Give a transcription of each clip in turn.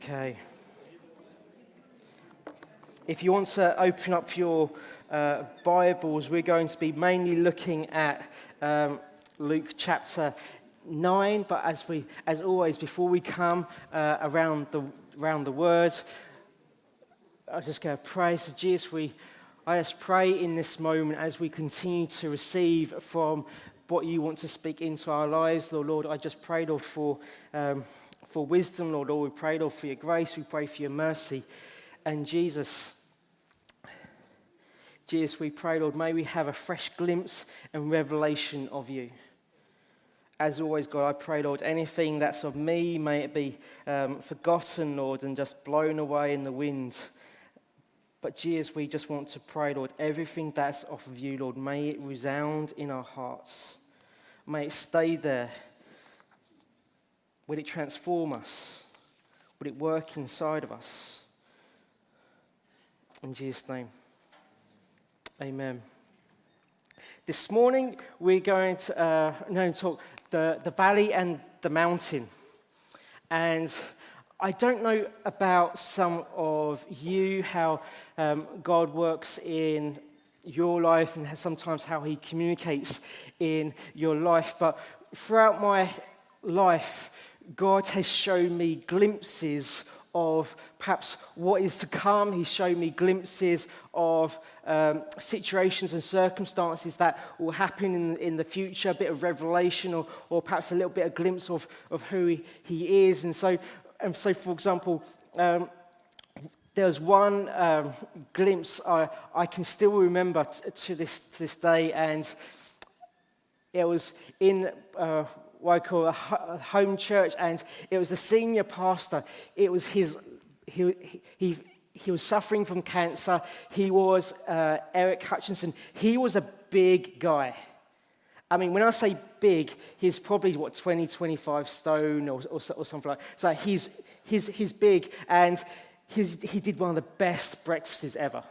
Okay. If you want to open up your Bibles, we're going to be mainly looking at Luke chapter 9. But as always, before we come around the Word, I'm just going to pray. So, Jesus, I just pray in this moment as we continue to receive from what you want to speak into our lives, Lord. I just pray, Lord, for wisdom, Lord. We pray, Lord, for your grace. We pray for your mercy. And Jesus, we pray, Lord, may we have a fresh glimpse and revelation of you. As always, God, I pray, Lord, anything that's of me, may it be forgotten, Lord, and just blown away in the wind. But Jesus, we just want to pray, Lord, everything that's off of you, Lord, may it resound in our hearts. May it stay there. Will it transform us? Will it work inside of us? In Jesus' name, amen. This morning, we're going to talk the valley and the mountain. And I don't know about some of you, how God works in your life and sometimes how he communicates in your life. But throughout my life, God has shown me glimpses of perhaps what is to come. He's shown me glimpses of situations and circumstances that will happen in the future, a bit of revelation or perhaps a little bit of glimpse of who he is. And so, for example, there was one glimpse I can still remember to this day, and it was in what I call a home church, and it was the senior pastor. It was he was suffering from cancer. He was Eric Hutchinson. He was a big guy. I mean, when I say big, he's probably, 20, 25 stone or something like that. So he's big, and he did one of the best breakfasts ever.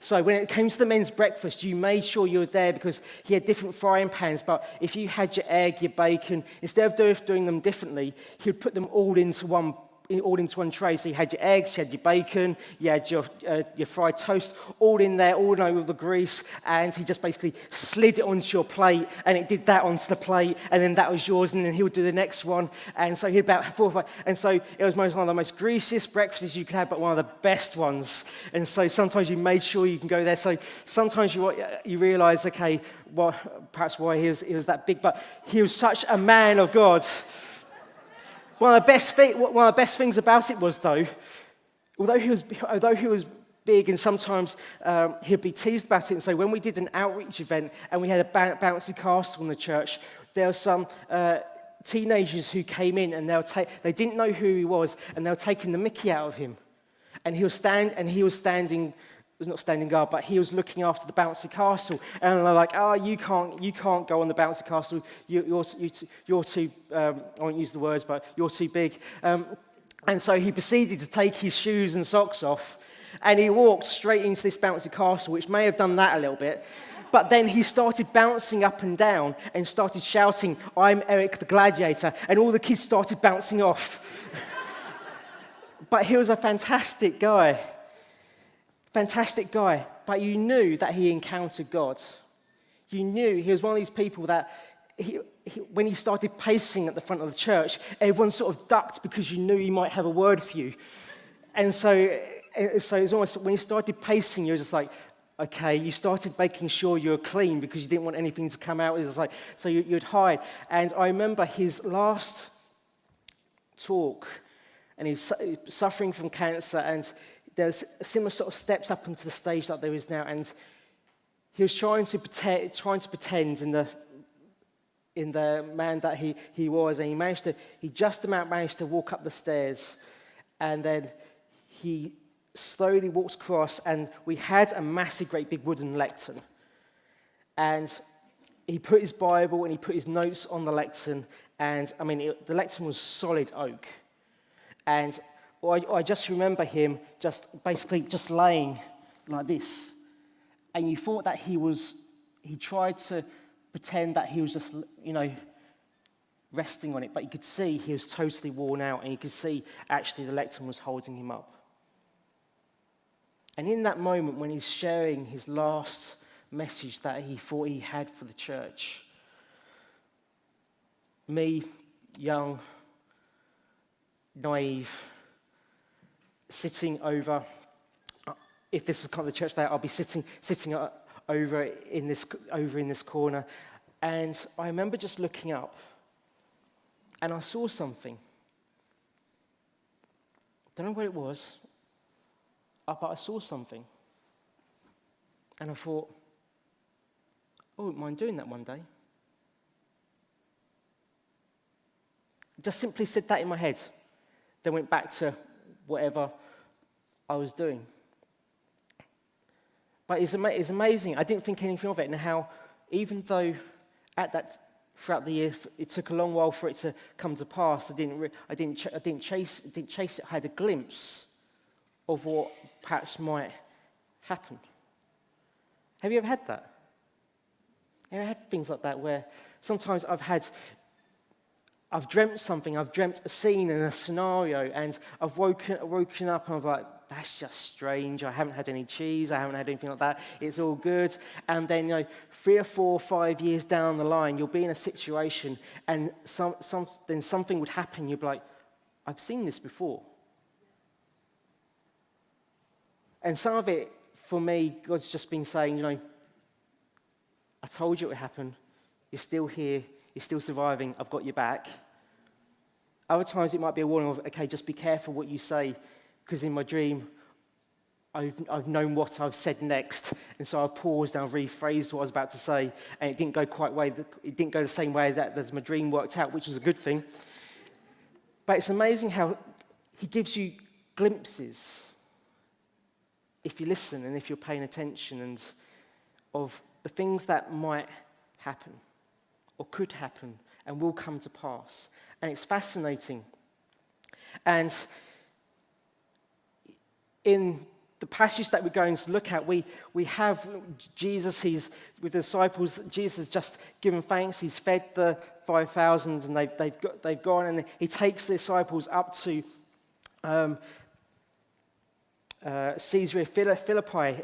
So when it came to the men's breakfast, you made sure you were there because he had different frying pans. But if you had your egg, your bacon, instead of doing them differently, he would put them all into one tray. So you had your eggs, you had your bacon, you had your fried toast, all in there, all in over the grease, and he just basically slid it onto your plate, and it did that onto the plate, and then that was yours, and then he would do the next one, and so he had about 4 or 5, and so it was one of the most greasiest breakfasts you could have, but one of the best ones, and so sometimes you made sure you can go there. So sometimes you realize, okay, perhaps why he was that big, but he was such a man of God. One of the best things about it was, though, although he was big, and sometimes he'd be teased about it. And so when we did an outreach event and we had a bouncy castle in the church, there were some teenagers who came in, and they didn't know who he was, and they were taking the mickey out of him. And he was not standing guard, but he was looking after the bouncy castle. And they're like, you can't go on the bouncy castle. You're too, I won't use the words, but you're too big. And so he proceeded to take his shoes and socks off, and he walked straight into this bouncy castle, which may have done that a little bit. But then he started bouncing up and down and started shouting, "I'm Eric the Gladiator," and all the kids started bouncing off. But he was a fantastic guy, but you knew that he encountered God. You knew he was one of these people that when he started pacing at the front of the church, everyone sort of ducked because you knew he might have a word for you. And so it's almost, when he started pacing, you were just like, okay, you started making sure you were clean because you didn't want anything to come out. It was like, so you'd hide. And I remember his last talk, and he's suffering from cancer, and there's similar sort of steps up into the stage like there is now, and he was trying to pretend in the man that he was, and he just about managed to walk up the stairs, and then he slowly walked across, and we had a massive, great big wooden lectern, and he put his Bible and he put his notes on the lectern, and the lectern was solid oak, and I just remember him just laying like this. And you thought that he tried to pretend that he was just, resting on it, but you could see he was totally worn out, and you could see actually the lectern was holding him up. And in that moment, when he's sharing his last message that he thought he had for the church, me, young, naive, sitting over, if this is kind of the church day, I'll be sitting over in this corner. And I remember just looking up, and I saw something. Don't know what it was, but I saw something. And I thought, I wouldn't mind doing that one day. Just simply said that in my head. Then went back to whatever I was doing. But it's amazing. I didn't think anything of it, and how even though throughout the year it took a long while for it to come to pass, I didn't chase it. I had a glimpse of what perhaps might happen. Have you ever had that? Have you ever had things like that where sometimes I've dreamt something, I've dreamt a scene and a scenario, and I've woken up and I'm like, that's just strange. I haven't had any cheese, I haven't had anything like that. It's all good. And then 3 or 4 or 5 years down the line, you'll be in a situation and then something would happen. You'll be like, I've seen this before. And some of it, for me, God's just been saying, I told you it would happen. You're still here. You're still surviving. I've got your back. Other times it might be a warning of, okay, just be careful what you say, because in my dream, I've known what I've said next, and so I've paused and I've rephrased what I was about to say, and it didn't go the same way that my dream worked out, which was a good thing. But it's amazing how he gives you glimpses, if you listen and if you're paying attention, and of the things that might happen or could happen and will come to pass. And it's fascinating. And in the passage that we're going to look at, we have Jesus, he's with the disciples. Jesus has just given thanks. He's fed the 5,000, and they've gone, and he takes the disciples up to Caesarea Philippi.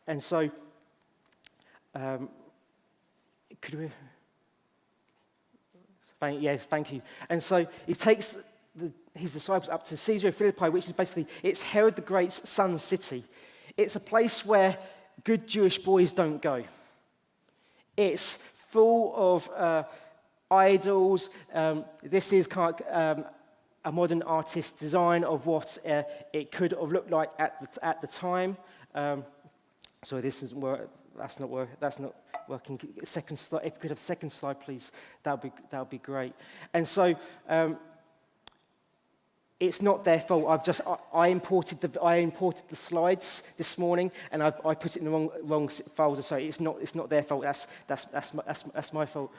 And so, thank you. And so he takes his disciples up to Caesarea Philippi, which is basically, it's Herod the Great's son's city. It's a place where good Jewish boys don't go. It's full of idols. This is kind of a modern artist's design of what it could have looked like at the time. Sorry, this isn't work. That's not working. Second slide. If you could have second slide, please, that would be great. And so it's not their fault. I imported the slides this morning, and I put it in the wrong folder. So it's not their fault. That's my fault.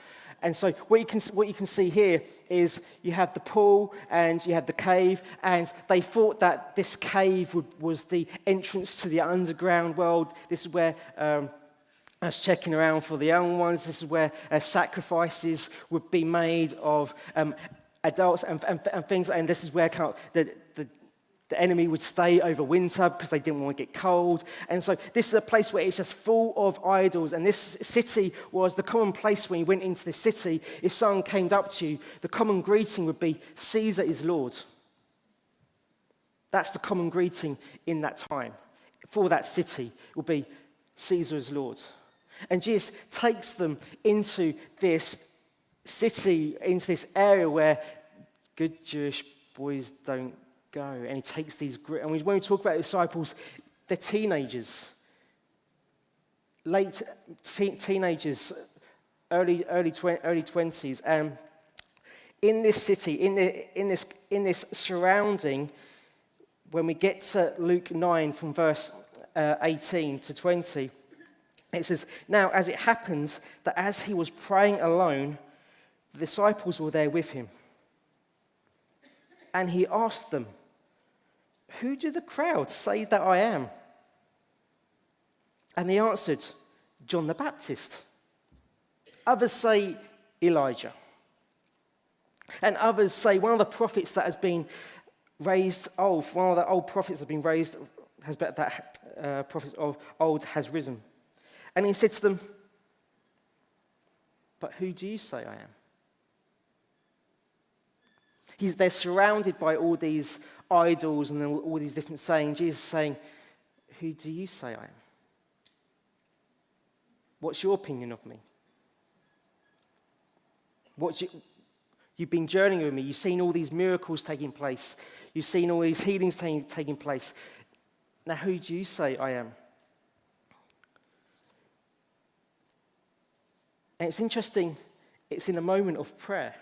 And so what you can see here is you have the pool and you have the cave, and they thought that this cave was the entrance to the underground world. This is where I was checking around for the young ones. This is where sacrifices would be made of adults and things, and this is where the enemy would stay over winter because they didn't want to get cold. And so this is a place where it's just full of idols, and this city was the common place when you went into this city. If someone came up to you, the common greeting would be, Caesar is Lord. That's the common greeting in that time. For that city, it would be, Caesar is Lord. And Jesus takes them into this city, into this area where good Jewish boys don't go. And he takes these, and when we talk about the disciples, they're teenagers, late teenagers, early 20s. And in this city, in this surrounding, when we get to Luke 9 from verse 18 to 20, it says, now as it happens that as he was praying alone, the disciples were there with him. And he asked them, who do the crowd say that I am? And they answered, John the Baptist. Others say Elijah. And others say one of the prophets that has been raised old, one of the old prophets that have been raised, prophets of old has risen. And he said to them, "But who do you say I am?" They're surrounded by all these idols and all these different sayings. Jesus is saying, "Who do you say I am? What's your opinion of me? You've been journeying with me. You've seen all these miracles taking place. You've seen all these healings taking place. Now, who do you say I am?" And it's interesting, it's in a moment of prayer.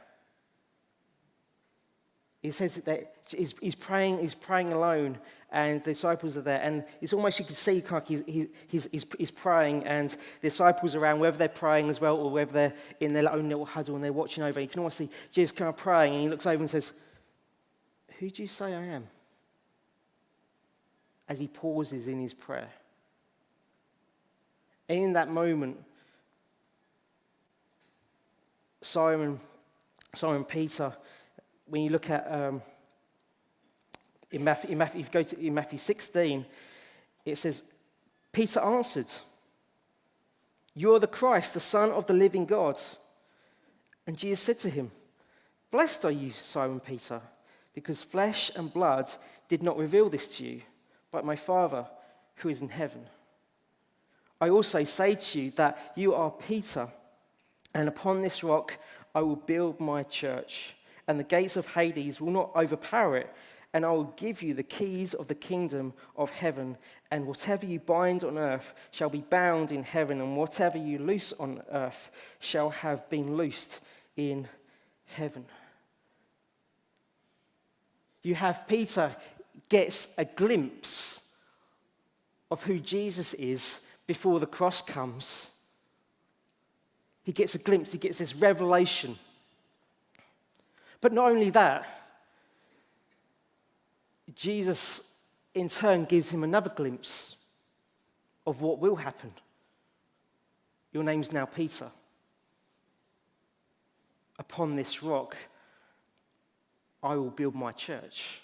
It says that he's praying alone, and the disciples are there, and it's almost, you can see he's praying, and the disciples are around, whether they're praying as well or whether they're in their own little huddle and they're watching over. You can almost see Jesus kind of praying, and he looks over and says, "Who do you say I am?" As he pauses in his prayer. And in that moment, Simon Peter, when you look at in Matthew 16, it says, Peter answered, "You are the Christ, the Son of the living God." And Jesus said to him, "Blessed are you, Simon Peter, because flesh and blood did not reveal this to you, but my Father who is in heaven. I also say to you that you are Peter, and upon this rock I will build my church, and the gates of Hades will not overpower it, and I will give you the keys of the kingdom of heaven, and whatever you bind on earth shall be bound in heaven, and whatever you loose on earth shall have been loosed in heaven." You have Peter gets a glimpse of who Jesus is before the cross comes. He gets a glimpse, he gets this revelation. But not only that, Jesus in turn gives him another glimpse of what will happen. Your name's now Peter. Upon this rock, I will build my church.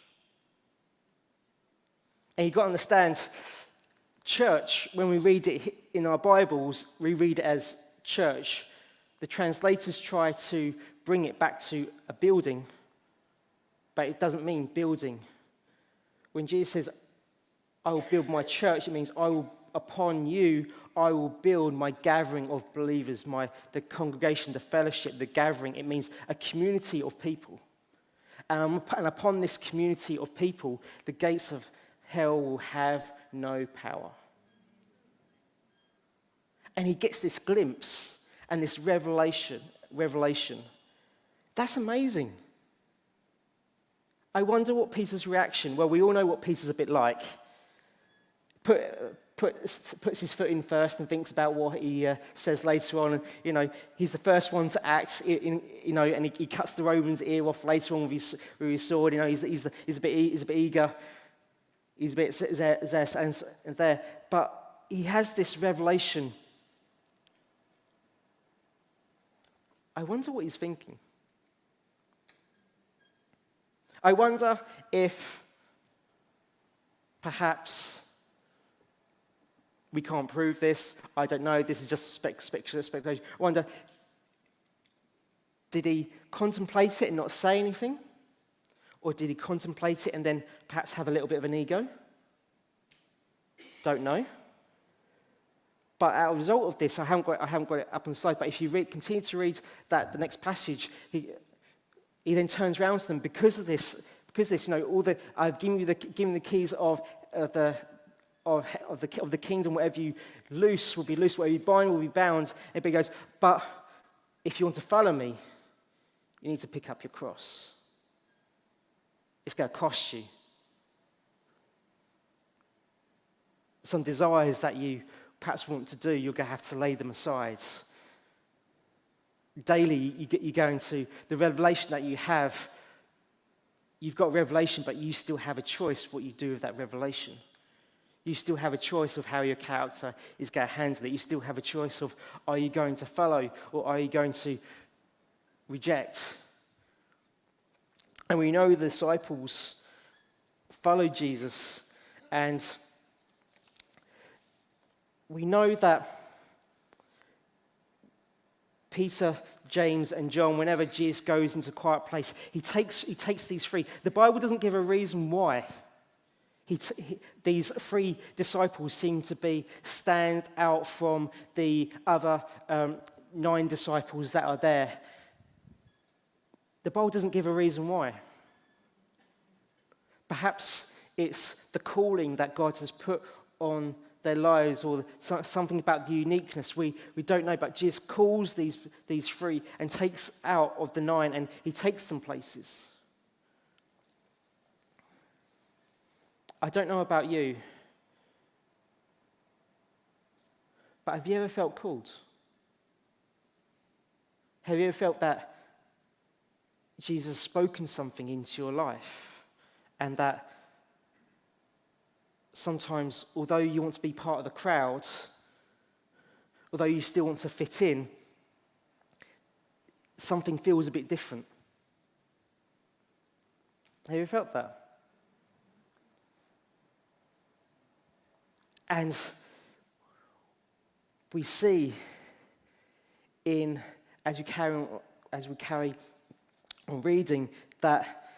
And you've got to understand, church, when we read it in our Bibles, we read it as church. The translators try to bring it back to a building, but it doesn't mean building. When Jesus says, "I will build my church," it means upon you, I will build my gathering of believers, the congregation, the fellowship, the gathering. It means a community of people. And upon this community of people, the gates of hell will have no power. And he gets this glimpse and this revelation. That's amazing. I wonder what Peter's reaction. Well, we all know what Peter's a bit like. Puts his foot in first and thinks about what he says later on. And, he's the first one to act, and he cuts the Roman's ear off later on with his sword. He's a bit eager. He's a bit there. But he has this revelation. I wonder what he's thinking. I wonder if perhaps we can't prove this. I don't know. This is just speculation. I wonder, did he contemplate it and not say anything? Or did he contemplate it and then perhaps have a little bit of an ego? Don't know. But as a result of this, I haven't got it up on the slide, but if you continue to read the next passage, he then turns around to them because of this, I've given you the keys of the kingdom. Whatever you loose will be loose, whatever you bind will be bound. And he goes, but if you want to follow me, you need to pick up your cross. It's going to cost you. Some desires that you perhaps want to do, you're going to have to lay them aside. Daily, you go into the revelation that you have. You've got revelation, but you still have a choice what you do with that revelation. You still have a choice of how your character is going to handle it. You still have a choice of, are you going to follow or are you going to reject? And we know the disciples followed Jesus, and we know that Peter, James, and John, whenever Jesus goes into a quiet place, he takes these three. The Bible doesn't give a reason why. These three disciples seem to stand out from the other 9 disciples that are there. The Bible doesn't give a reason why. Perhaps it's the calling that God has put on their lives, or something about the uniqueness. We don't know, but Jesus calls these three and takes out of the 9, and he takes them places. I don't know about you, but have you ever felt called? Have you ever felt that Jesus has spoken something into your life, and that sometimes, although you want to be part of the crowd, although you still want to fit in, something feels a bit different? Have you ever felt that? And we see as we carry on reading, that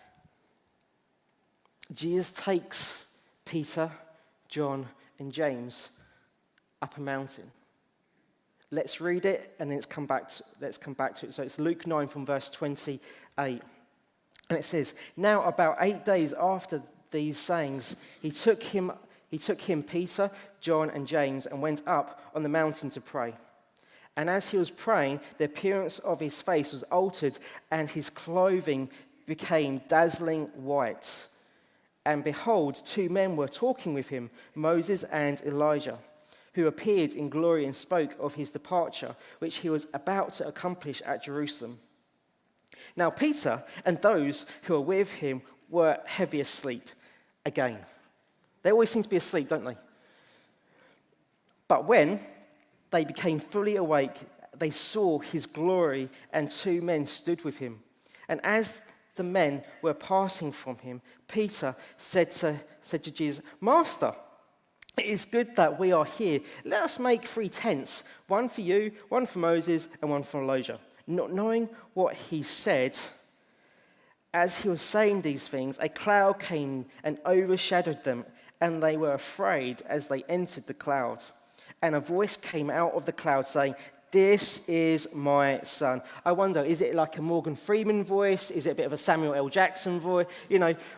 Jesus takes Peter, John, and James up a mountain. Let's read it, and then let's come back to it. So it's Luke 9 from verse 28. And it says, "Now about 8 days after these sayings, he took him, Peter, John, and James, and went up on the mountain to pray. And as he was praying, the appearance of his face was altered, and his clothing became dazzling white. And behold, 2 men were talking with him, Moses and Elijah, who appeared in glory and spoke of his departure, which he was about to accomplish at Jerusalem. Now Peter and those who were with him were heavy asleep again." They always seem to be asleep, don't they? "But when they became fully awake, they saw his glory, and 2 men stood with him. And as the men were passing from him, Peter said to Jesus, 'Master, it is good that we are here. Let us make 3 tents, one for you, one for Moses, and one for Elijah.' Not knowing what he said, as he was saying these things, a cloud came and overshadowed them, and they were afraid as they entered the cloud. And a voice came out of the cloud saying, 'This is my son.'" I wonder, is it like a Morgan Freeman voice? Is it a bit of a Samuel L. Jackson voice?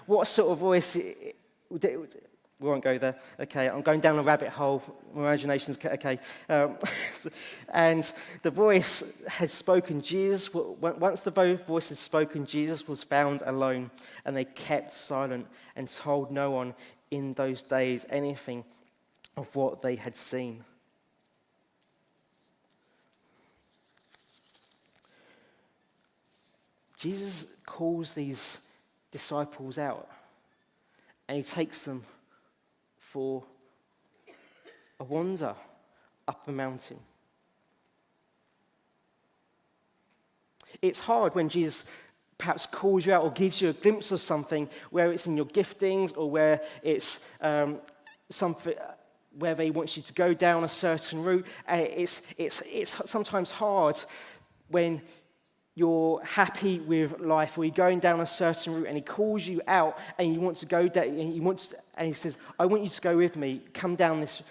What sort of voice? We won't go there. Okay, I'm going down a rabbit hole. My imagination's okay. And the voice had spoken. Once the voice had spoken, Jesus was found alone, and they kept silent and told no one in those days anything of what they had seen. Jesus calls these disciples out, and he takes them for a wander up a mountain. It's hard when Jesus perhaps calls you out or gives you a glimpse of something, where it's in your giftings or where it's something, whether he wants you to go down a certain route. It's sometimes hard when you're happy with life, or you're going down a certain route, and he calls you out, and you want to go down, and he says, "I want you to go with me. Come down this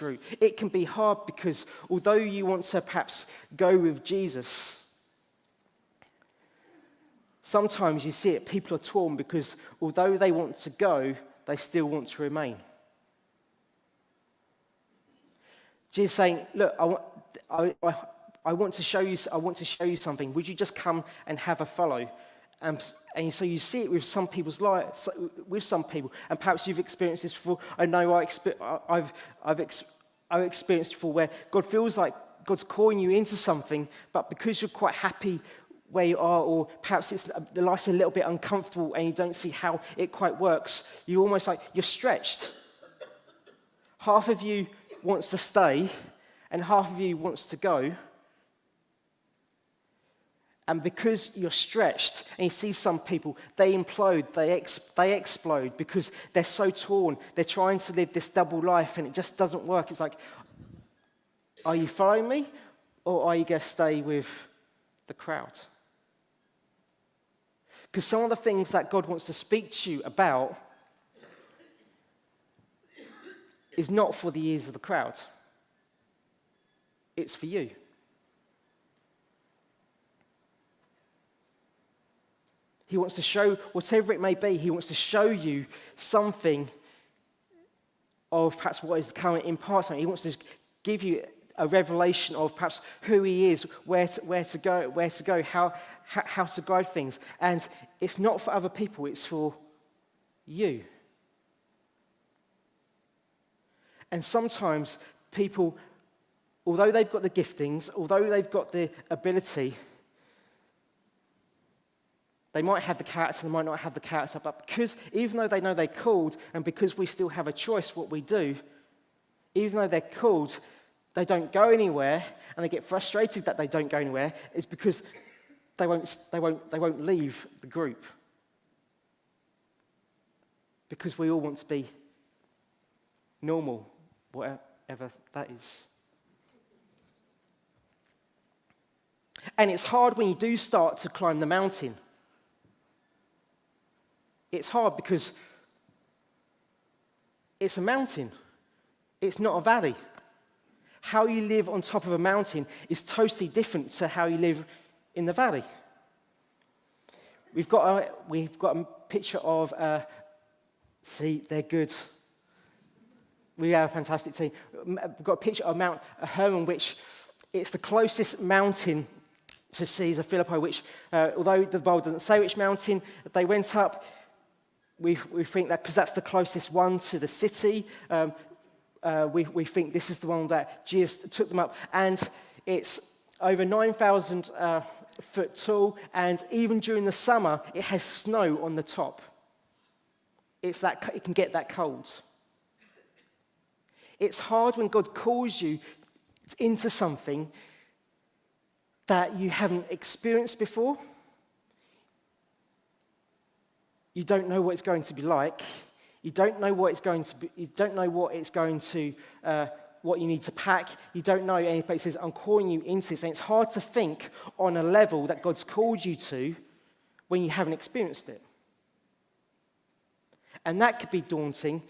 route." It can be hard because although you want to perhaps go with Jesus, sometimes you see it. People are torn because although they want to go, they still want to remain. Jesus saying, "Look, I want to show you something. Would you just come and have a follow?" And so you see it with some people's lives, with some people, and perhaps you've experienced this before. I know I've experienced before, where God feels like God's calling you into something, but because you're quite happy where you are, or perhaps the life's a little bit uncomfortable and you don't see how it quite works, you're almost like you're stretched. Half of you wants to stay, and half of you wants to go. And because you're stretched, and you see some people, they implode, they explode because they're so torn. They're trying to live this double life, and it just doesn't work. It's like, are you following me, or are you going to stay with the crowd? Because some of the things that God wants to speak to you about is not for the ears of the crowd. It's for you. He wants to show, whatever it may be, he wants to show you something of perhaps what is coming in part. He wants to give you a revelation of perhaps who he is, where to go, how to guide things. And it's not for other people, it's for you. And sometimes people, although they've got the giftings, although they've got the ability, they might have the character, they might not have the character, but because, even though they know they're called, and because we still have a choice what we do, even though they're called, they don't go anywhere, and they get frustrated that they don't go anywhere, it's because they won't leave the group. Because we all want to be normal, whatever that is. And it's hard when you do start to climb the mountain. It's hard because it's a mountain. It's not a valley. How you live on top of a mountain is totally different to how you live in the valley. We've got a picture of, see, they're good. We have a fantastic team. We've got a picture of Mount Hermon, which it's the closest mountain to Caesar Philippi, which, although the Bible doesn't say which mountain they went up, we think that because that's the closest one to the city, we think this is the one that Jesus took them up. And it's over 9,000 foot tall, and even during the summer, it has snow on the top. It can get that cold. It's hard when God calls you into something that you haven't experienced before. You don't know what it's going to be like. You don't know what it's going to be. You don't know what it's going to, what you need to pack. You don't know anybody says, "I'm calling you into this," and it's hard to think on a level that God's called you to when you haven't experienced it. And that could be daunting.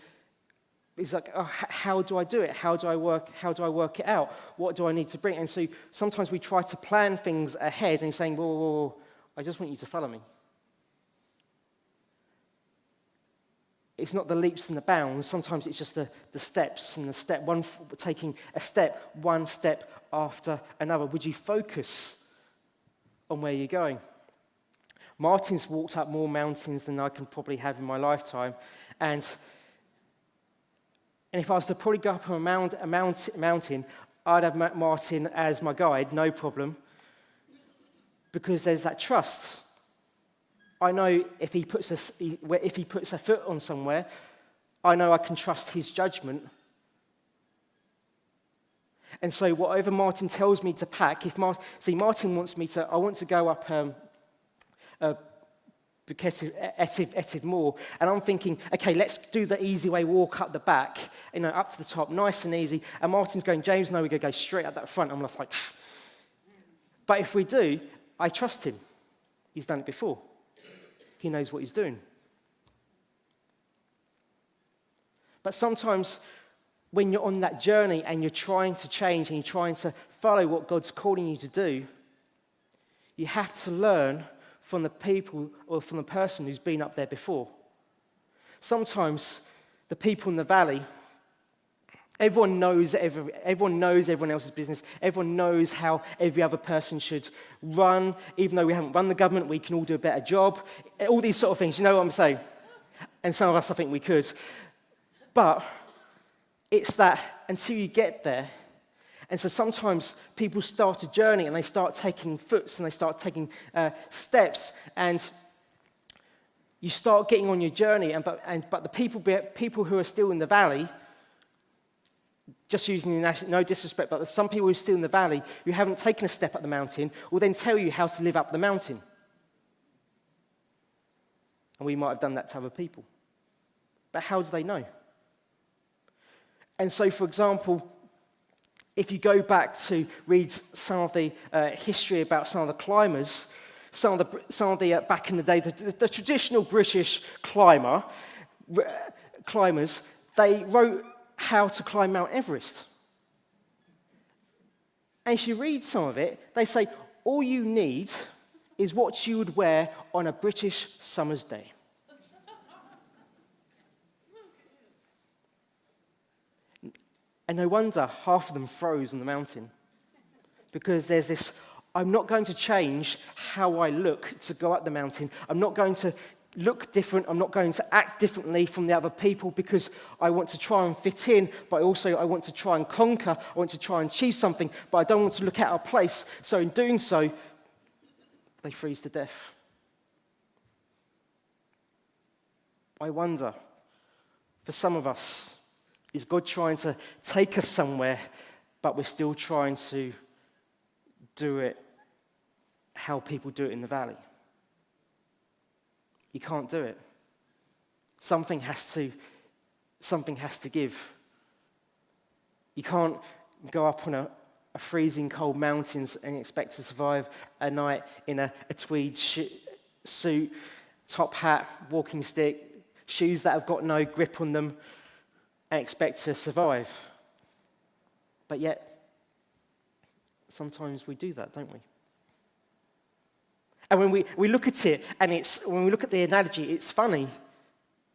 It's like, oh, how do I do it? How do I work it out? What do I need to bring? And so sometimes we try to plan things ahead, and he's saying, whoa, I just want you to follow me. It's not the leaps and the bounds. Sometimes it's just the steps and the step, taking a step, one step after another. Would you focus on where you're going? Martin's walked up more mountains than I can probably have in my lifetime. And if I was to probably go up a mountain, I'd have Martin as my guide, no problem. Because there's that trust. I know if he puts a foot on somewhere, I know I can trust his judgment. And so whatever Martin tells me to pack, Martin wants me to, I want to go up Etiv Moor, and I'm thinking, okay, let's do the easy way, walk up the back, up to the top, nice and easy. And Martin's going, James, no, we're going to go straight up that front. I'm just like, pfft. But if we do, I trust him. He's done it before. He knows what he's doing. But sometimes when you're on that journey and you're trying to change and you're trying to follow what God's calling you to do, you have to learn from the people or from the person who's been up there before. Sometimes the people in the valley, everyone knows everyone else's business. Everyone knows how every other person should run. Even though we haven't run the government, we can all do a better job. All these sort of things, you know what I'm saying? And some of us, I think we could. But it's that until you get there. And so sometimes people start a journey and they start taking foots and they start taking steps, and you start getting on your journey. But the people who are still in the valley, Just using no disrespect, but there's some people who are still in the valley who haven't taken a step up the mountain will then tell you how to live up the mountain. And we might have done that to other people. But how do they know? And so, for example, if you go back to read some of the history about some of the climbers, some of the back in the day, the traditional British climbers, they wrote how to climb Mount Everest. And if you read some of it, they say all you need is what you would wear on a British summer's day. And no wonder half of them froze on the mountain. Because there's this, I'm not going to change how I look to go up the mountain. I'm not going to look different. I'm not going to act differently from the other people because I want to try and fit in, but also I want to try and conquer. I want to try and achieve something, but I don't want to look out of place. So in doing so, they freeze to death. I wonder, for some of us, is God trying to take us somewhere, but we're still trying to do it how people do it in the valley? You can't do it. Something has to give. You can't go up on a freezing cold mountains and expect to survive a night in a tweed suit, top hat, walking stick, shoes that have got no grip on them, and expect to survive. But yet, sometimes we do that, don't we? And when we look at it, and when we look at the analogy, it's funny,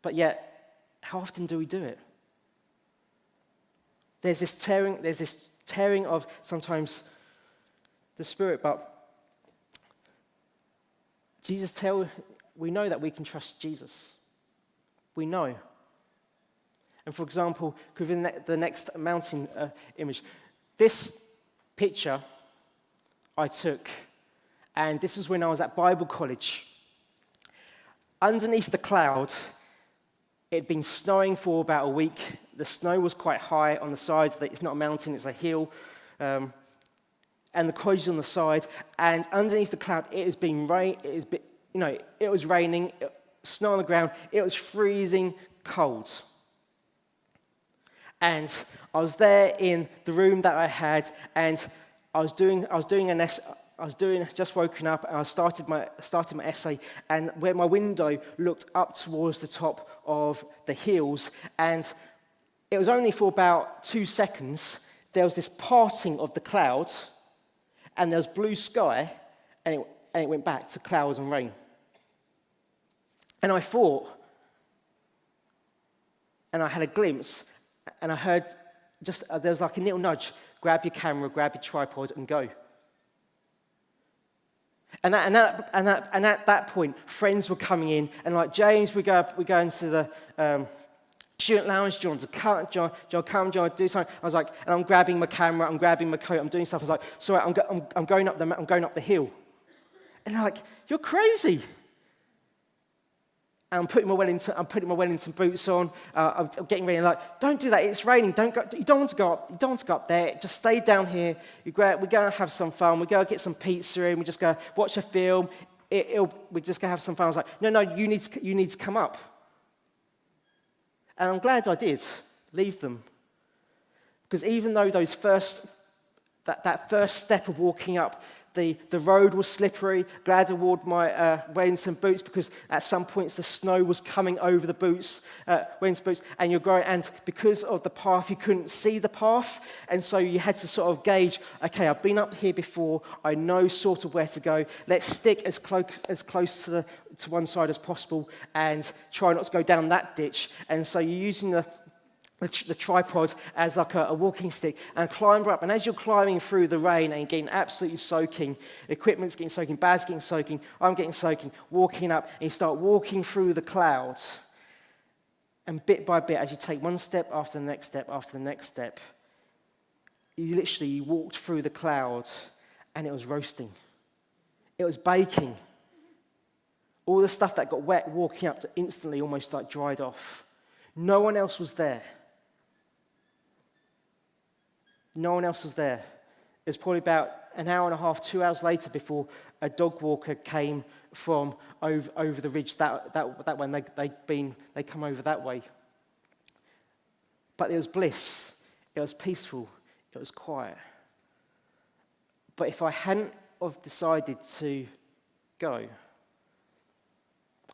but yet, how often do we do it? There's this tearing of sometimes the spirit, but we know that we can trust Jesus. We know. And for example, within the next mountain image, this picture I took, and this is when I was at Bible college. Underneath the cloud, it had been snowing for about a week. The snow was quite high on the sides. It's not a mountain, it's a hill. And the college is on the side. And underneath the cloud, it has been rain. It was raining, snow on the ground. It was freezing cold. And I was there in the room that I had, and I was just woken up, and I started my essay, and where my window looked up towards the top of the hills, and it was only for about 2 seconds. There was this parting of the clouds, and there was blue sky, and it went back to clouds and rain. And I thought, and I had a glimpse, and I heard there was like a little nudge: grab your camera, grab your tripod, and go. And at that point, friends were coming in, and like James, we go into the student lounge. Do you want to come? Do you want to do something? I was like, and I'm grabbing my camera, I'm grabbing my coat, I'm doing stuff. I was like, sorry, I'm going up the hill. And they're like, you're crazy. And I'm putting my Wellington boots on. I'm getting ready. And like, don't do that. It's raining. Don't go. You don't want to go up. You don't want to go up there. Just stay down here. We go and have some fun. We go get some pizza and we just go watch a film. We just go have some fun. I was like, no, you need to come up. And I'm glad I did leave them, because even though that first step of walking up, the road was slippery. Glad I wore my Wellington boots, because at some points the snow was coming over the Wellington boots, and you're going, and because of the path, you couldn't see the path, and so you had to sort of gauge, okay, I've been up here before, I know sort of where to go, let's stick as close to one side as possible, and try not to go down that ditch. And so you're using the tripod as like a walking stick, and climb up. And as you're climbing through the rain and getting absolutely soaking, equipment's getting soaking, bags getting soaking, I'm getting soaking, walking up, and you start walking through the clouds. And bit by bit, as you take one step after the next step after the next step, you walked through the clouds, and it was roasting. It was baking. All the stuff that got wet walking up instantly almost like dried off. No one else was there. No one else was there. It was probably about an hour and a half, 2 hours later before a dog walker came from over the ridge that way, and they come over that way. But it was bliss. It was peaceful. It was quiet. But if I hadn't have decided to go,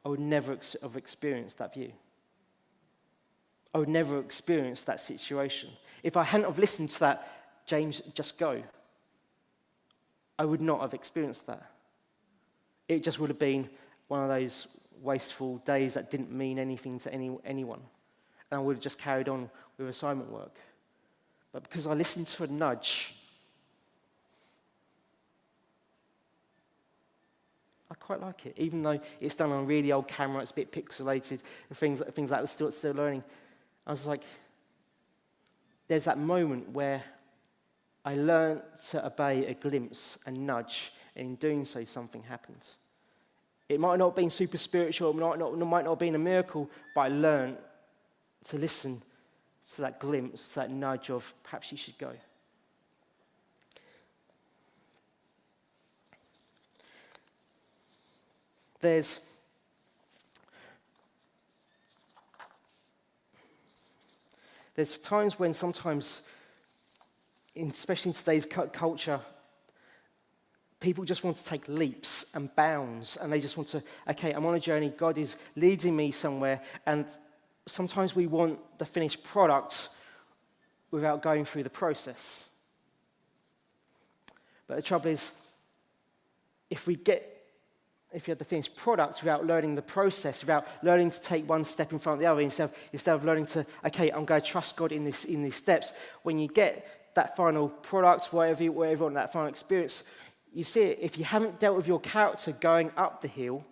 I would never have experienced that view. I would never have experienced that situation. If I hadn't have listened to that, James, just go, I would not have experienced that. It just would have been one of those wasteful days that didn't mean anything to anyone. And I would have just carried on with assignment work. But because I listened to a nudge, I quite like it. Even though it's done on a really old camera, it's a bit pixelated, and things like that, I was still learning. I was like, there's that moment where I learned to obey a glimpse, a nudge, and in doing so, something happened. It might not have been super spiritual, it might not have been a miracle, but I learned to listen to that glimpse, that nudge of perhaps you should go. There's times when sometimes, especially in today's culture, people just want to take leaps and bounds, and they just want to, okay, I'm on a journey, God is leading me somewhere, and sometimes we want the finished product without going through the process. But the trouble is, if you have the finished product without learning the process, without learning to take one step in front of the other, instead of learning to, okay, I'm going to trust God in these steps, when you get that final product, whatever you want, that final experience, you see it, if you haven't dealt with your character going up the hill,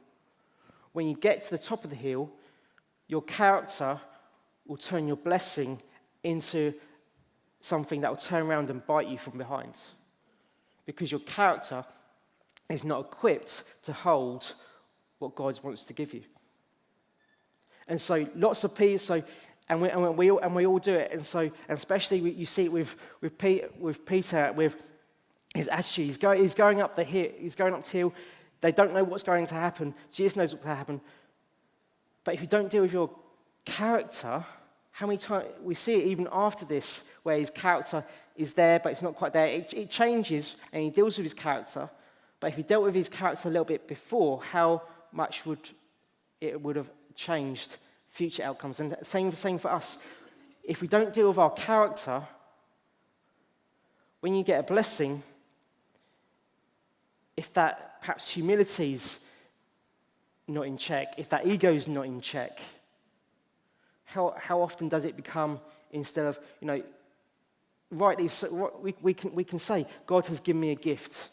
when you get to the top of the hill, your character will turn your blessing into something that will turn around and bite you from behind. Because your character is not equipped to hold what God wants to give you. And so lots of people, and we all do it. And especially you see it with Peter, with his attitude. He's going up the hill. He's going up the hill. They don't know what's going to happen. Jesus knows what's going to happen. But if you don't deal with your character, how many times we see it even after this, where his character is there, but it's not quite there. It changes, and he deals with his character. But if he dealt with his character a little bit before, how much would have changed future outcomes? And same for us. If we don't deal with our character, when you get a blessing, if that perhaps humility's not in check, if that ego's not in check, how often does it become, instead of, rightly, we can say, God has given me a gift.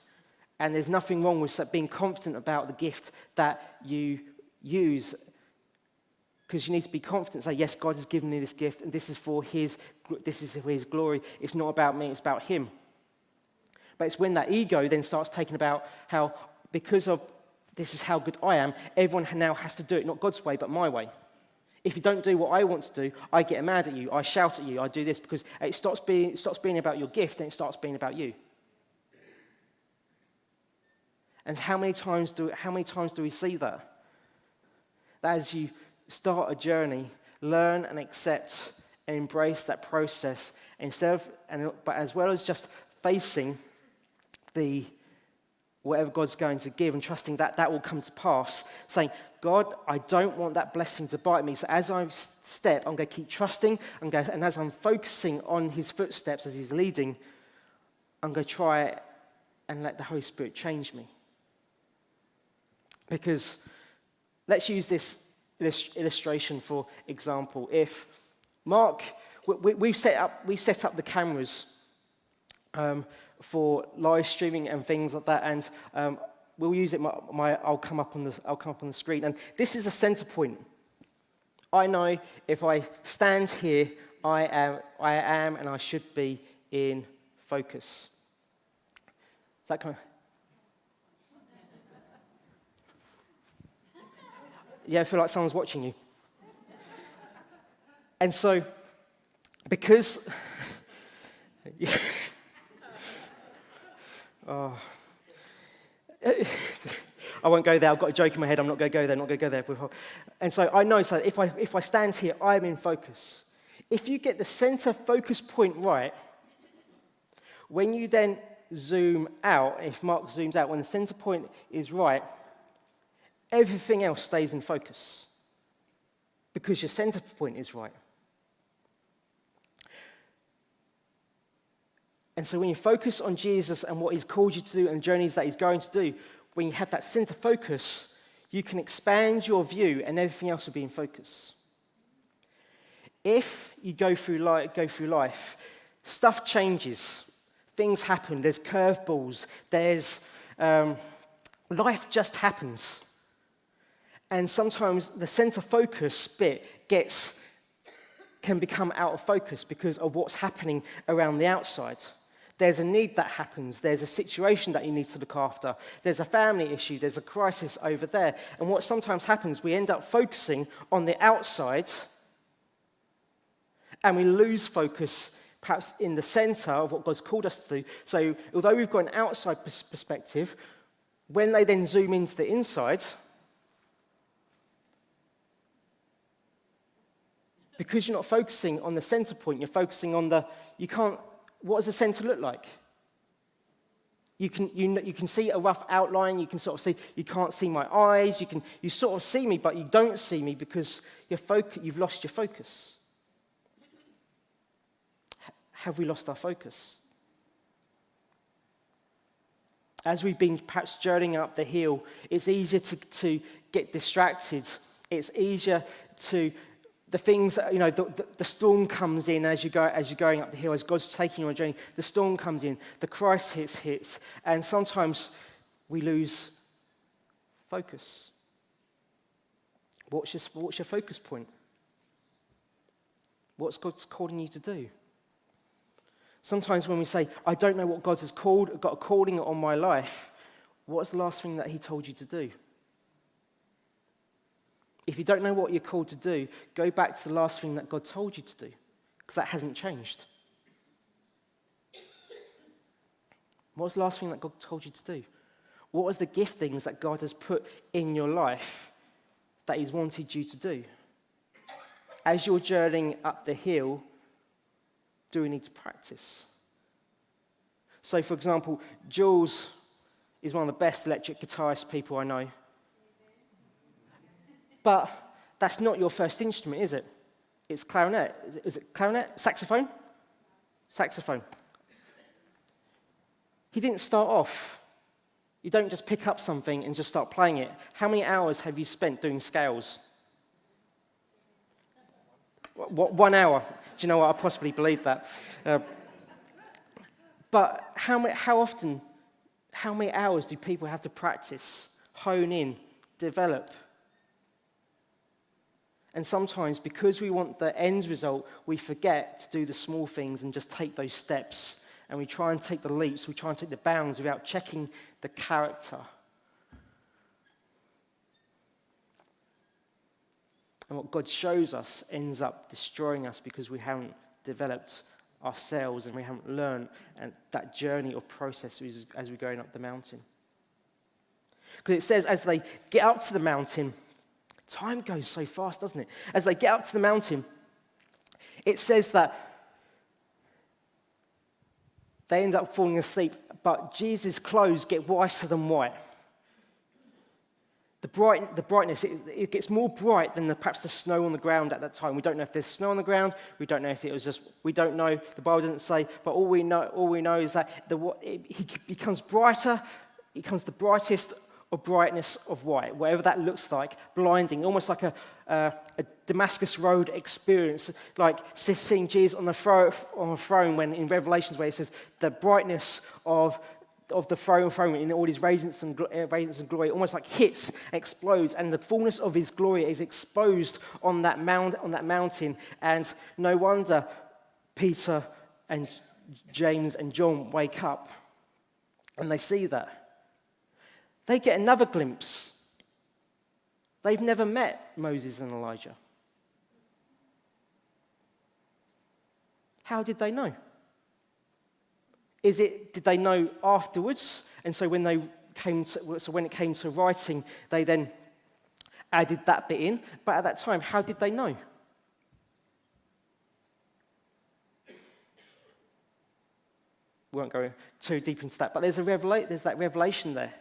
And there's nothing wrong with being confident about the gift that you use, because you need to be confident and say, yes, God has given me this gift, and this is for His glory. It's not about me, it's about Him. But it's when that ego then starts taking about how, because of this is how good I am, everyone now has to do it, not God's way, but my way. If you don't do what I want to do, I get mad at you, I shout at you, I do this, because it stops being about your gift, and it starts being about you. And how many times do we see that? That as you start a journey, learn and accept and embrace that process, but as well as just facing whatever God's going to give and trusting that will come to pass, saying, God, I don't want that blessing to bite me. So as I step, I'm going to keep trusting, and as I'm focusing on His footsteps as He's leading, I'm going to try and let the Holy Spirit change me. Because let's use this illustration for example. If Mark, we've set up the cameras for live streaming and things like that, and we'll use it. I'll come up on the screen, and this is the center point. I know if I stand here, I am, and I should be in focus. Is that kind of? Yeah, I feel like someone's watching you. And so, because Oh. I won't go there. I've got a joke in my head. I'm not going to go there. Not going to go there. And so I know that if I stand here, I'm in focus. If you get the center focus point right, when you then zoom out, if Mark zooms out, when the center point is right, everything else stays in focus because your center point is right. And so when you focus on Jesus and what he's called you to do and the journeys that he's going to do, when you have that center focus, you can expand your view and everything else will be in focus. If you go through life, stuff changes, things happen, there's curveballs, life just happens. And sometimes the center focus bit can become out of focus because of what's happening around the outside. There's a need that happens. There's a situation that you need to look after. There's a family issue. There's a crisis over there. And what sometimes happens, we end up focusing on the outside and we lose focus perhaps in the center of what God's called us to do. So although we've got an outside perspective, when they then zoom into the inside, because you're not focusing on the center point, you're focusing on what does the center look like? You can see a rough outline, you can sort of see, you can't see my eyes, you sort of see me, but you don't see me because you've lost your focus. Have we lost our focus? As we've been perhaps journeying up the hill, it's easier to get distracted. It's easier to the things, the storm comes in as you're going up the hill, as God's taking you on a journey. The storm comes in, the crisis hits, and sometimes we lose focus. What's your focus point? What's God's calling you to do? Sometimes when we say, I don't know what God has got a calling on my life, what's the last thing that he told you to do? If you don't know what you're called to do, go back to the last thing that God told you to do, because that hasn't changed. What was the last thing that God told you to do? What was the giftings that God has put in your life that he's wanted you to do? As you're journeying up the hill, do we need to practice? So, for example, Jules is one of the best electric guitarist people I know. But that's not your first instrument, is it? It's clarinet. Is it clarinet? Saxophone? Saxophone. He didn't start off. You don't just pick up something and just start playing it. How many hours have you spent doing scales? 1 hour. Do you know what? I possibly believe that. But how many hours do people have to practice, hone in, develop? And sometimes, because we want the end result, we forget to do the small things and just take those steps. And we try and take the leaps, we try and take the bounds without checking the character. And what God shows us ends up destroying us because we haven't developed ourselves and we haven't learned that journey or process as we're going up the mountain. Because it says as they get up to the mountain, time goes so fast, doesn't it? As they get up to the mountain, it says that they end up falling asleep, but Jesus' clothes get whiter than white. The brightness, it gets more bright than perhaps the snow on the ground at that time. We don't know if there's snow on the ground. We don't know if it was just, we don't know. The Bible doesn't say, but all we know is that he becomes brighter. He becomes the brightest of brightness of white, whatever that looks like, blinding, almost like a Damascus Road experience, like seeing Jesus on the throne when in Revelations where it says the brightness of the throne in all his radiance and glory, almost like hits, explodes, and the fullness of his glory is exposed on that mountain. And no wonder Peter and James and John wake up and they see that. They get another glimpse. They've never met Moses and Elijah. How did they know? Did they know afterwards? And so when it came to writing, they then added that bit in. But at that time, how did they know? We won't go too deep into that, but there's that revelation there.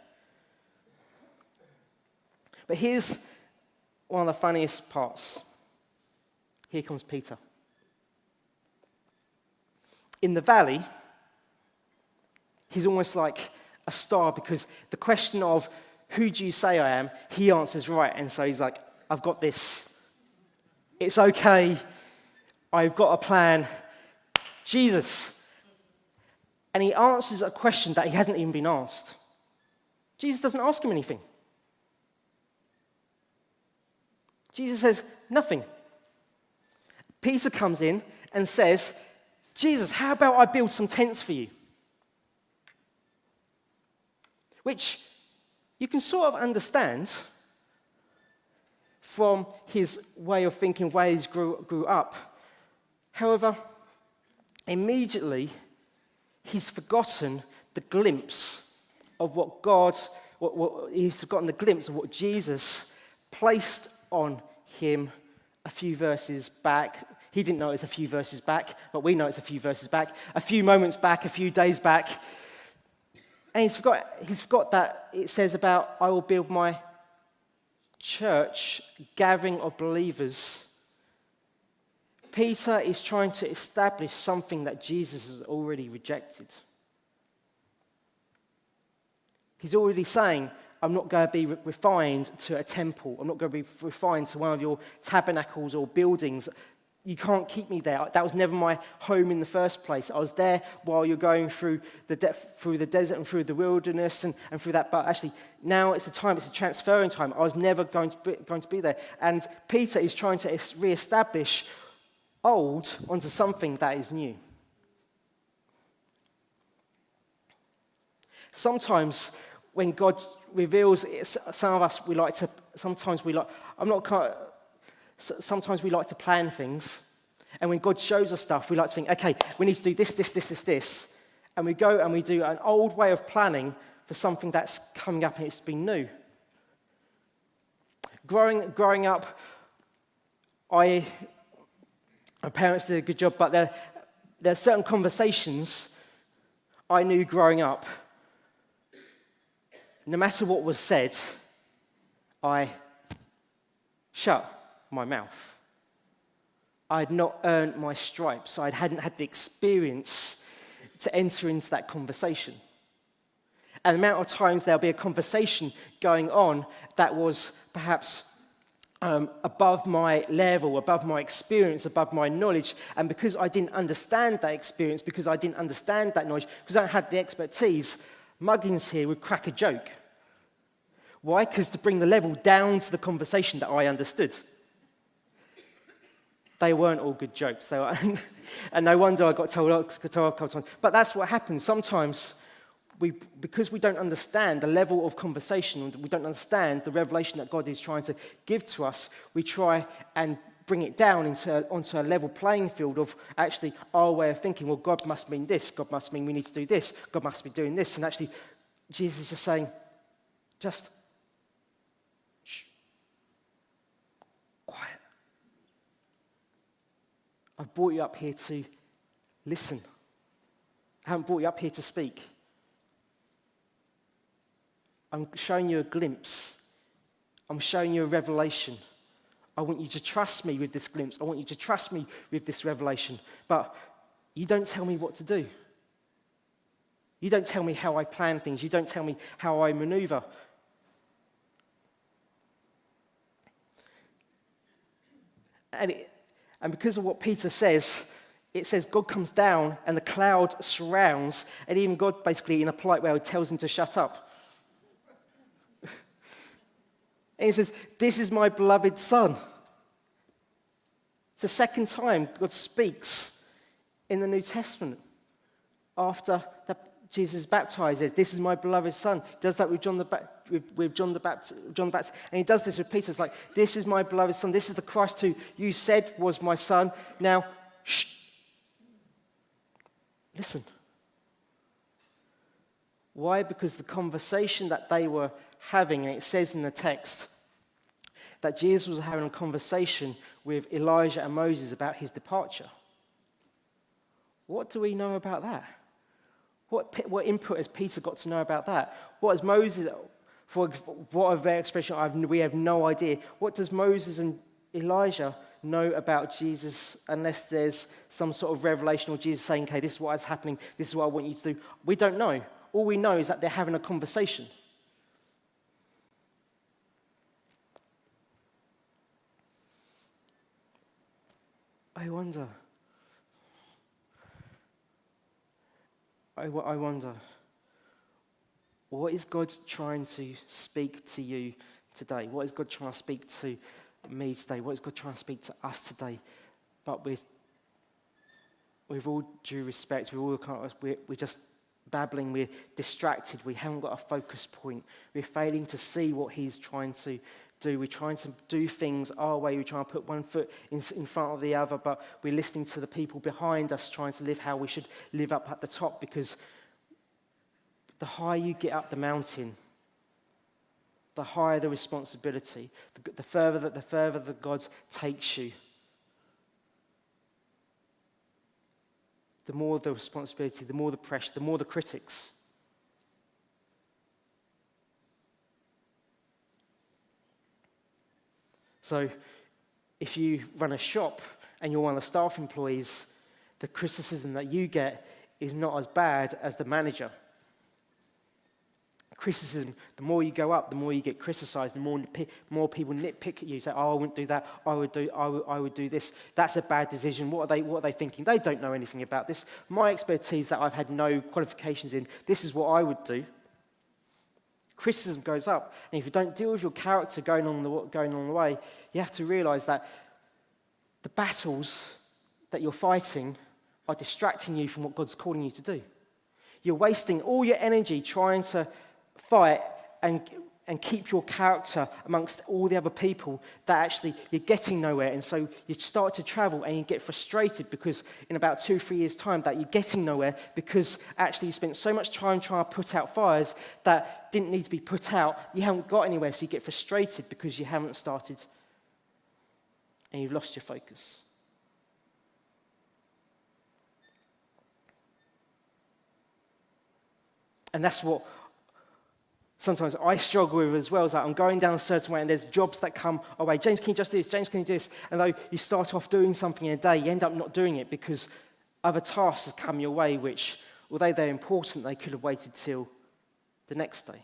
But here's one of the funniest parts. Here comes Peter. In the valley, he's almost like a star, because the question of, who do you say I am? He answers right, and so he's like, I've got this. It's okay. I've got a plan. Jesus. And he answers a question that he hasn't even been asked. Jesus doesn't ask him anything. Jesus says nothing. Peter comes in and says, Jesus, how about I build some tents for you? Which you can sort of understand from his way of thinking, way he grew up. However, immediately, he's forgotten the glimpse of he's forgotten the glimpse of what Jesus placed on him a few verses back. He didn't know it was a few verses back, but we know it's a few verses back, a few moments back, a few days back. And he's forgot that it says about, I will build my church, gathering of believers. Peter is trying to establish something that Jesus has already rejected. He's already saying, I'm not going to be refined to a temple. I'm not going to be refined to one of your tabernacles or buildings. You can't keep me there. That was never my home in the first place. I was there while you're going through the desert and through the wilderness and through that. But actually, now it's a transferring time. I was never going to be there. And Peter is trying to reestablish old onto something that is new. Sometimes when God reveals it, some of us, sometimes we like to plan things. And when God shows us stuff, we like to think, okay, we need to do this. And we go and we do an old way of planning for something that's coming up and it's been new. Growing up, my parents did a good job, but there are certain conversations I knew growing up. No matter what was said, I shut my mouth. I had not earned my stripes. I hadn't had the experience to enter into that conversation. And the amount of times there'll be a conversation going on that was perhaps above my level, above my experience, above my knowledge. And because I didn't understand that experience, because I didn't understand that knowledge, because I don't have the expertise, Muggins here would crack a joke. Why? Because to bring the level down to the conversation that I understood. They weren't all good jokes. And no wonder I got told a couple of times. But that's what happens. Sometimes, because we don't understand the level of conversation, we don't understand the revelation that God is trying to give to us, we try and bring it down onto a level playing field of actually our way of thinking. Well, God must mean this. God must mean we need to do this. God must be doing this. And actually, Jesus is just saying, just shh, quiet. I've brought you up here to listen. I haven't brought you up here to speak. I'm showing you a glimpse. I'm showing you a revelation. I want you to trust me with this glimpse. I want you to trust me with this revelation. But you don't tell me what to do. You don't tell me how I plan things. You don't tell me how I maneuver. And because of what Peter says, it says God comes down and the cloud surrounds, and even God basically, in a polite way, tells him to shut up. And he says, this is my beloved son. It's the second time God speaks in the New Testament after Jesus is baptized. This is my beloved son. He does that with John the Baptist. And he does this with Peter. It's like, this is my beloved son. This is the Christ who you said was my son. Now, shh. Listen. Why? Because the conversation that they were having, and it says in the text that Jesus was having a conversation with Elijah and Moses about his departure. What do we know about that? What input has Peter got to know about that? What has Moses, for what of their expression, we have no idea. What does Moses and Elijah know about Jesus unless there's some sort of revelation or Jesus saying, okay, this is what is happening, this is what I want you to do? We don't know. All we know is that they're having a conversation. I wonder, what is God trying to speak to you today? What is God trying to speak to me today? What is God trying to speak to us today? But with all due respect, we're just babbling, we're distracted, we haven't got a focus point. We're failing to see what he's trying to do. We're trying to do things our way. We're trying to put one foot in front of the other, but we're listening to the people behind us trying to live how we should live up at the top, because the higher you get up the mountain, the higher the responsibility, the further that God takes you, the more the responsibility, the more the pressure, the more the critics. So if you run a shop and you're one of the staff employees, the criticism that you get is not as bad as the manager. Criticism, the more you go up, the more you get criticized, the more people nitpick at you, say, oh, I wouldn't do that, I would do this. That's a bad decision. What are they thinking? They don't know anything about this. My expertise that I've had no qualifications in, this is what I would do. Criticism goes up, and if you don't deal with your character going on the way, you have to realize that the battles that you're fighting are distracting you from what God's calling you to do. You're wasting all your energy trying to fight and keep your character amongst all the other people that actually you're getting nowhere. And so you start to travel and you get frustrated because in about 2-3 years' time that you're getting nowhere because actually you spent so much time trying to put out fires that didn't need to be put out. You haven't got anywhere, so you get frustrated because you haven't started and you've lost your focus. And that's what sometimes I struggle with as well, is that I'm going down a certain way and there's jobs that come away. James, can you just do this? James, can you do this? And though you start off doing something in a day, you end up not doing it because other tasks have come your way, which, although they're important, they could have waited till the next day.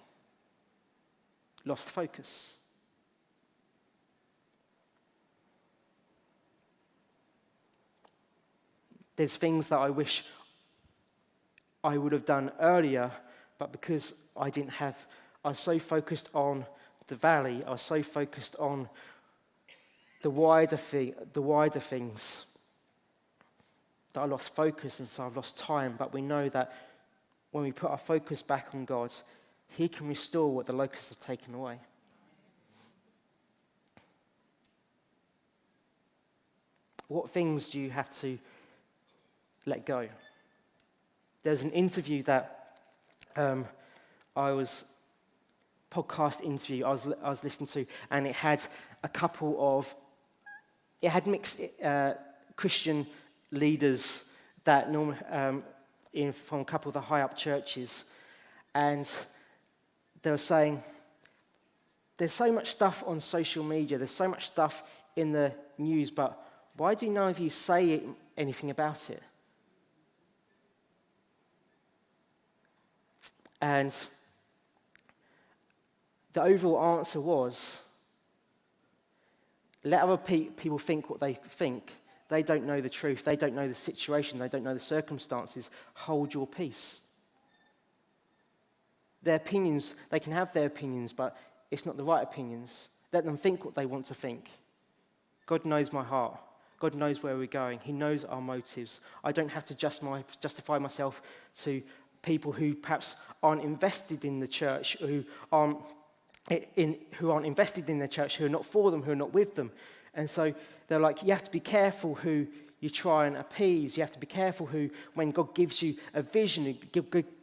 Lost focus. There's things that I wish I would have done earlier, but because I was so focused on the valley, I was so focused on the wider things, that I lost focus, and so I've lost time. But we know that when we put our focus back on God, He can restore what the locusts have taken away. What things do you have to let go? There's an interview that podcast interview I was listening to, and it had mixed Christian leaders that from a couple of the high up churches, and they were saying, there's so much stuff on social media, there's so much stuff in the news, but why do none of you say anything about it? And the overall answer was, let other people think what they think. They don't know the truth. They don't know the situation. They don't know the circumstances. Hold your peace. Their opinions, they can have their opinions, but it's not the right opinions. Let them think what they want to think. God knows my heart. God knows where we're going. He knows our motives. I don't have to justify myself to people who perhaps aren't invested in the church, who aren't invested in the church, who are not for them, who are not with them. And so they're like, you have to be careful who you try and appease. You have to be careful when God gives you a vision,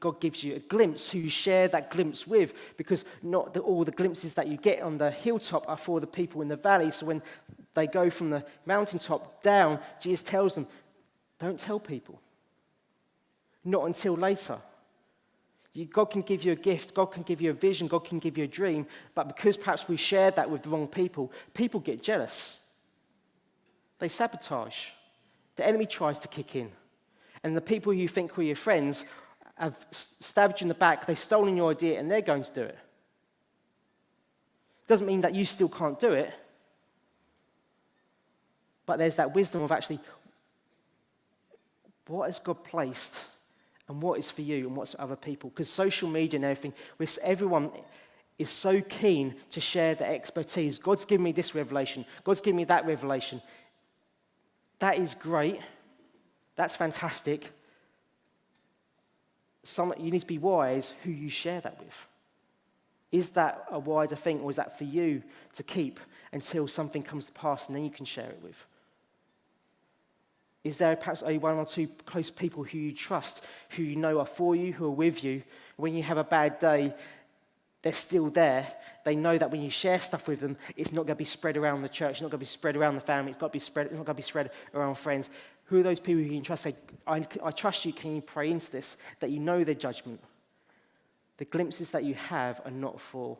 God gives you a glimpse, who you share that glimpse with, because not all the glimpses that you get on the hilltop are for the people in the valley. So when they go from the mountaintop down, Jesus tells them, don't tell people. Not until later. God can give you a gift, God can give you a vision, God can give you a dream, but because perhaps we shared that with the wrong people, people get jealous. They sabotage. The enemy tries to kick in. And the people you think were your friends have stabbed you in the back, they've stolen your idea, and they're going to do it. Doesn't mean that you still can't do it, but there's that wisdom of actually, what has God placed and what is for you and what's for other people? Because social media and everything, everyone is so keen to share their expertise. God's given me this revelation. God's given me that revelation. That is great. That's fantastic. You need to be wise who you share that with. Is that a wider thing, or is that for you to keep until something comes to pass and then you can share it with? Is there perhaps only one or two close people who you trust, who you know are for you, who are with you? When you have a bad day, they're still there. They know that when you share stuff with them, it's not going to be spread around the church, it's not going to be spread around the family, it's not going to be spread around friends. Who are those people who you can trust? Say, I trust you, can you pray into this? That you know their judgment. The glimpses that you have are not for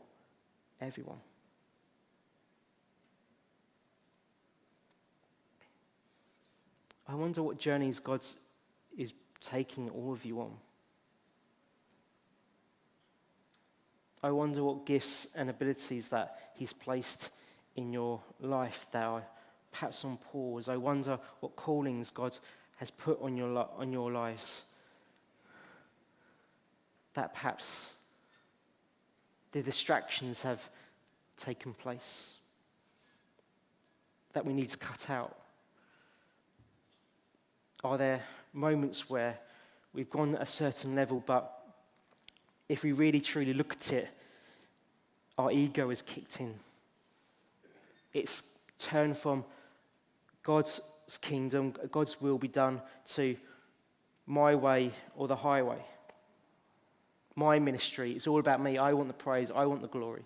everyone. I wonder what journeys God is taking all of you on. I wonder what gifts and abilities that he's placed in your life that are perhaps on pause. I wonder what callings God has put on your lives that perhaps the distractions have taken place, that we need to cut out. Are there moments where we've gone at a certain level, but if we really truly look at it, our ego is kicked in. It's turned from God's kingdom, God's will be done, to my way or the highway. My ministry, it's all about me. I want the praise, I want the glory.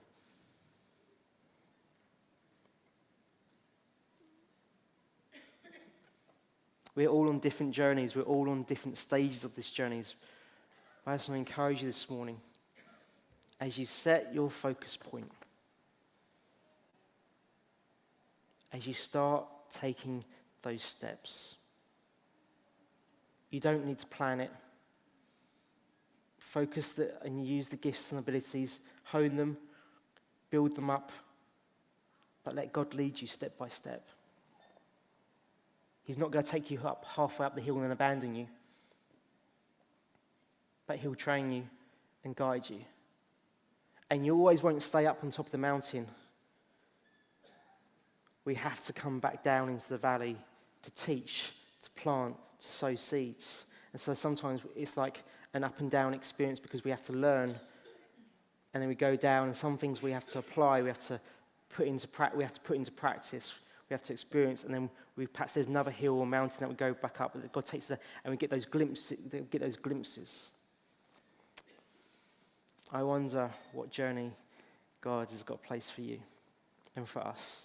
We're all on different journeys. We're all on different stages of this journeys. I just want to encourage you this morning, as you set your focus point, as you start taking those steps, you don't need to plan it. Focus and use the gifts and abilities, hone them, build them up, but let God lead you step by step. He's not going to take you up halfway up the hill and then abandon you. But he'll train you and guide you. And you always won't stay up on top of the mountain. We have to come back down into the valley to teach, to plant, to sow seeds. And so sometimes it's like an up and down experience because we have to learn. And then we go down, and some things we have to apply, we have to put into practice. We have to experience, and then perhaps there's another hill or mountain that we go back up, but God takes and we get those glimpses. I wonder what journey God has got placed for you and for us.